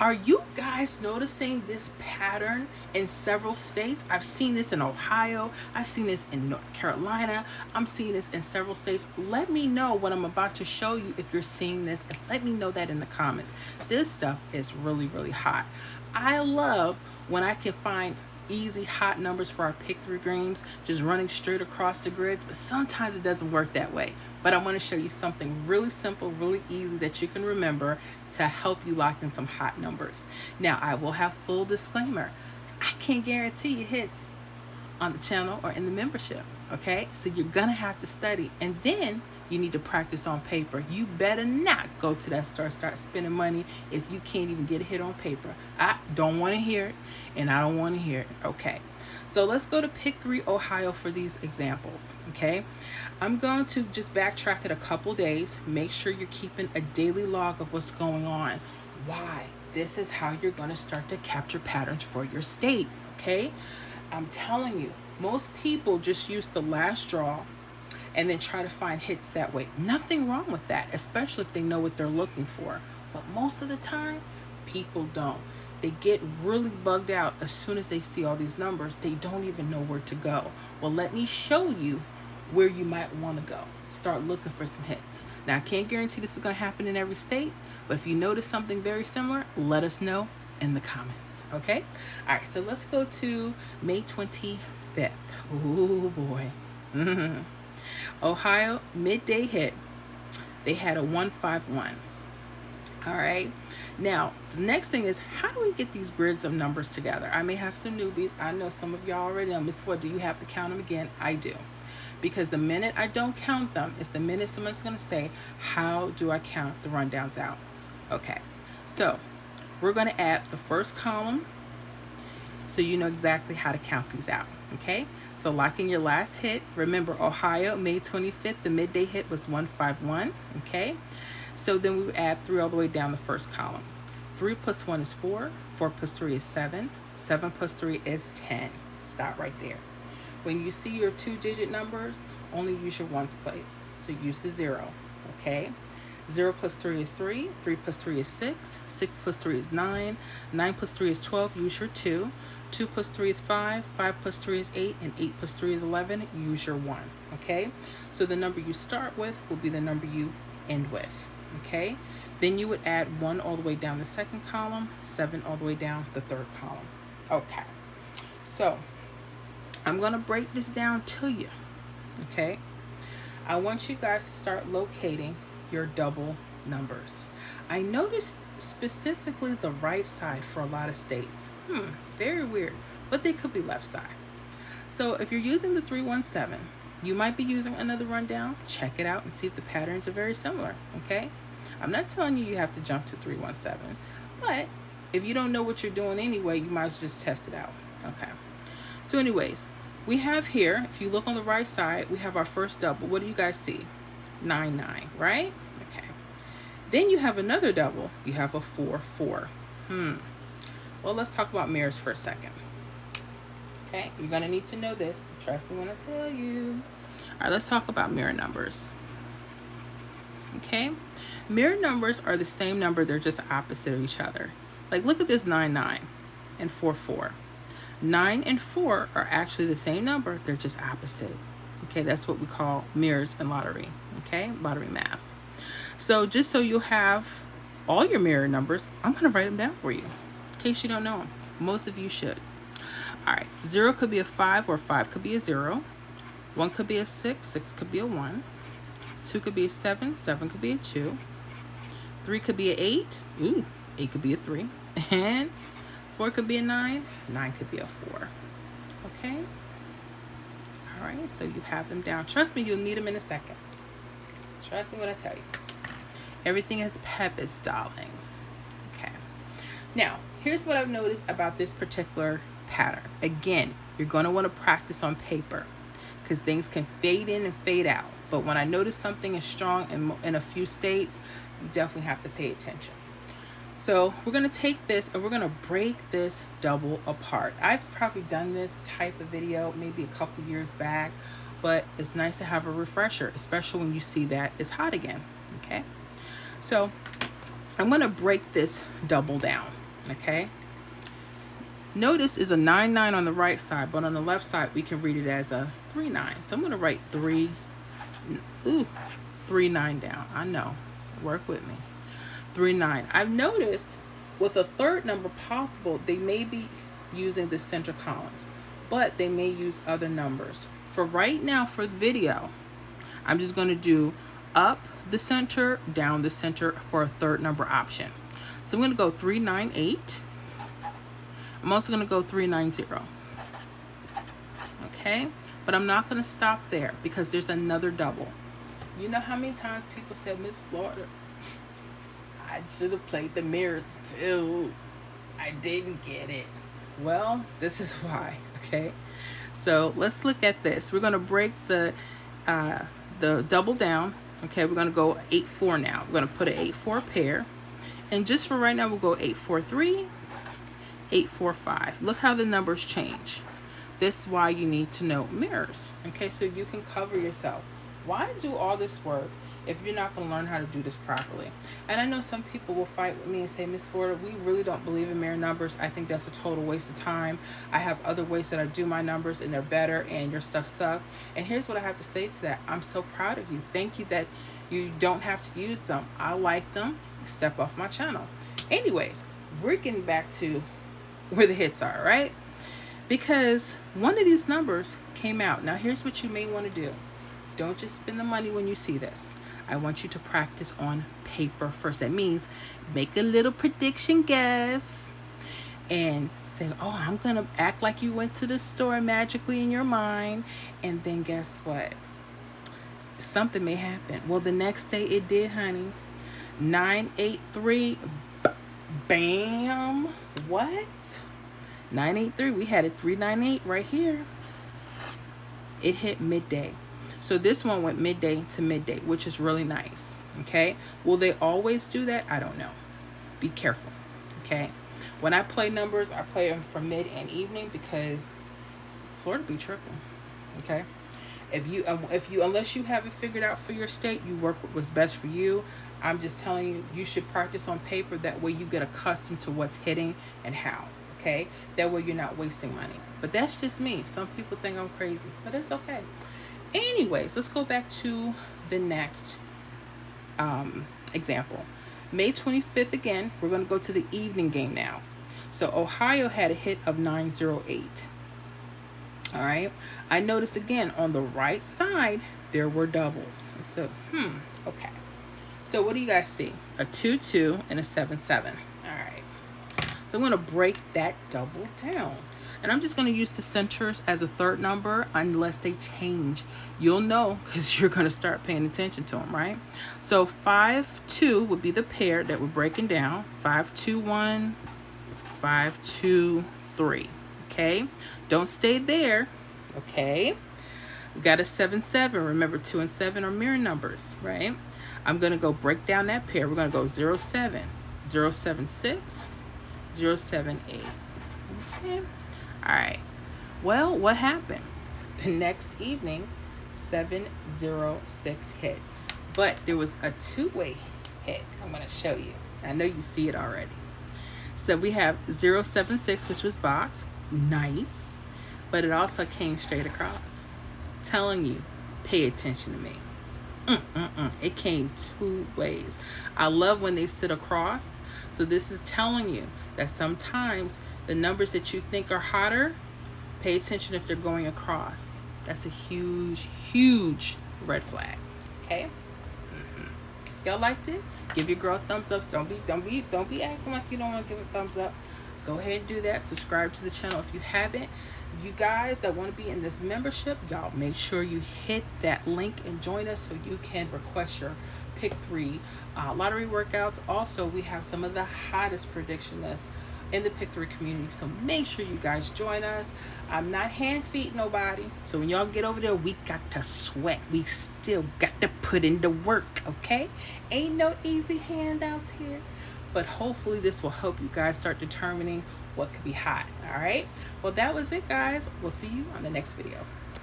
Are you guys noticing this pattern in several states? I've seen this in Ohio. I've seen this in North Carolina. I'm seeing this in several states. Let me know what I'm about to show you if you're seeing this, and let me know that in the comments. This stuff is really, really hot. I love when I can find easy hot numbers for our pick 3 games just running straight across the grids, but sometimes it doesn't work that way. But I want to show you something really simple, really easy that you can remember to help you lock in some hot numbers. Now, I will have full disclaimer. I can't guarantee you hits on the channel or in the membership, okay? So you're gonna have to study, and then you need to practice on paper. You better not go to that store, start spending money if you can't even get a hit on paper. I don't want to hear it, and I don't want to hear it. Okay, so let's go to pick 3 Ohio for these examples. Okay, I'm going to just backtrack it a couple days. Make sure you're keeping a daily log of what's going on. Why? This is how you're going to start to capture patterns for your state. Okay, I'm telling you, most people just use the last draw and then try to find hits that way. Nothing wrong with that, especially if they know what they're looking for. But most of the time, people don't. They get really bugged out as soon as they see all these numbers. They don't even know where to go. Well, let me show you where you might want to go. Start looking for some hits. Now, I can't guarantee this is going to happen in every state, but if you notice something very similar, let us know in the comments, okay? All right, so let's go to May 25th. Oh, boy. Ohio midday hit. They had a 151. All right, now the next thing is, how do we get these grids of numbers together? I may have some newbies. I know some of y'all already know. Miss Ford, do you have to count them again? I do, because the minute I don't count them is the minute someone's going to say, how do I count the rundowns out? Okay, so we're going to add the first column so you know exactly how to count these out. Okay, so locking your last hit. Remember, Ohio, May 25th, the midday hit was 151. Okay, so then we would add 3 all the way down the first column. 3 plus 1 is 4. 4 plus 3 is 7. 7 plus 3 is 10. Stop right there. When you see your 2-digit numbers, only use your ones place. So use the 0. Okay, 0 plus 3 is 3. 3 plus 3 is 6. 6 plus 3 is 9. 9 plus 3 is 12. Use your 2. 2 plus 3 is 5, 5 plus 3 is 8, and 8 plus 3 is 11. Use your 1, okay? So the number you start with will be the number you end with, okay? Then you would add 1 all the way down the second column, 7 all the way down the third column. Okay, so I'm going to break this down to you, okay? I want you guys to start locating your double numbers. I noticed specifically the right side for a lot of states. Very weird, but they could be left side. So if you're using the 317, you might be using another rundown. Check it out and see if the patterns are very similar, okay? I'm not telling you have to jump to 317, but if you don't know what you're doing anyway, you might as well just test it out, okay? So anyways, we have here, if you look on the right side, we have our first double. What do you guys see? 9, 9, right? Okay. Then you have another double. You have a 4, 4. Well, let's talk about mirrors for a second. Okay, you're going to need to know this. Trust me when I tell you. All right, let's talk about mirror numbers. Okay, mirror numbers are the same number. They're just opposite of each other. Like, look at this 9, 9 and 4, 4. 9 and 4 are actually the same number. They're just opposite. Okay, that's what we call mirrors in lottery. Okay, lottery math. So just so you'll have all your mirror numbers, I'm going to write them down for you in case you don't know them. Most of you should. All right, 0 could be a 5, or 5 could be a 0. 1 could be a 6, 6 could be a 1. 2 could be a 7, 7 could be a 2. 3 could be a 8, 8 could be a 3. And 4 could be a 9, 9 could be a 4. Okay? All right, so you have them down. Trust me, you'll need them in a second. Trust me when I tell you. Everything has pepper's, darlings. Okay. Now, here's what I've noticed about this particular pattern. Again, you're going to want to practice on paper because things can fade in and fade out. But when I notice something is strong in a few states, you definitely have to pay attention. So we're going to take this and we're going to break this double apart. I've probably done this type of video maybe a couple years back, but it's nice to have a refresher, especially when you see that it's hot again. Okay, so I'm going to break this double down. Okay. Notice is a 9-9 on the right side, but on the left side we can read it as a 3-9. So I'm going to write 3-9 down. I know. Work with me. 3-9. I've noticed with a third number possible, they may be using the center columns, but they may use other numbers. For right now, for the video, I'm just going to do up the center, down the center for a third number option. So I'm going to go 398. I'm also going to go 390. Okay, but I'm not going to stop there because there's another double. You know how many times people said, Miss Florida, I should have played the mirrors too. I didn't get it. Well, this is why. Okay, so let's look at this. We're going to break the double down. Okay, we're going to go 8-4 now. We're going to put an 8-4 pair, and just for right now, we'll go 8-4-3, 8-4-5. Look how the numbers change. This is why you need to know mirrors. Okay, so you can cover yourself. Why do all this work if you're not going to learn how to do this properly? And I know some people will fight with me and say, Miss Florida, we really don't believe in mirror numbers. I think that's a total waste of time. I have other ways that I do my numbers and they're better, and your stuff sucks. And here's what I have to say to that. I'm so proud of you. Thank you that you don't have to use them. I like them. Step off my channel. Anyways, we're getting back to where the hits are, right? Because one of these numbers came out. Now here's what you may want to do. Don't just spend the money when you see this. I want you to practice on paper first. That means make a little prediction guess and say, oh, I'm going to act like you went to the store magically in your mind. And then guess what? Something may happen. Well, the next day it did, honeys. 983. Bam. What? 983. We had a 398 right here. It hit midday. So this one went midday to midday, which is really nice. Okay. Will they always do that? I don't know. Be careful. Okay. When I play numbers, I play them for mid and evening because Florida be tripping. Okay. If you unless you have it figured out for your state, you work with what's best for you. I'm just telling you, you should practice on paper. That way you get accustomed to what's hitting and how. Okay. That way you're not wasting money. But that's just me. Some people think I'm crazy, but it's okay. Anyways, let's go back to the next example. May 25th again, we're going to go to the evening game now. So Ohio had a hit of 908. All right. I noticed again on the right side, there were doubles. So, okay. So what do you guys see? A 2-2 and a 7-7. All right. So I'm going to break that double down. And I'm just going to use the centers as a third number unless they change. You'll know because you're going to start paying attention to them, right? So 5-2 would be the pair that we're breaking down. 5-2-1, 5-2-3. Okay? Don't stay there. Okay? We got a 7-7. Remember, 2 and 7 are mirror numbers, right? I'm going to go break down that pair. We're going to go 0-7, 0-7-6, 0-7-8. Okay? All right. Well, what happened? The next evening, 706 hit. But there was a two-way hit. I'm going to show you. I know you see it already. So we have 076, which was box. Nice. But it also came straight across. Telling you, pay attention to me. It came two ways. I love when they sit across. So this is telling you that sometimes the numbers that you think are hotter, pay attention if they're going across. That's a huge, huge red flag. Okay? Y'all liked it? Give your girl thumbs ups. Don't be acting like you don't want to give a thumbs up. Go ahead and do that. Subscribe to the channel if you haven't. You guys that want to be in this membership, y'all make sure you hit that link and join us so you can request your pick 3 lottery workouts. Also, we have some of the hottest prediction lists in the pick 3 community, so make sure you guys join us. I'm not hand feet nobody, so when y'all get over there, we got to sweat. We still got to put in the work. Okay, ain't no easy handouts here, but hopefully this will help you guys start determining what could be hot. All right, well, that was it, guys. We'll see you on the next video.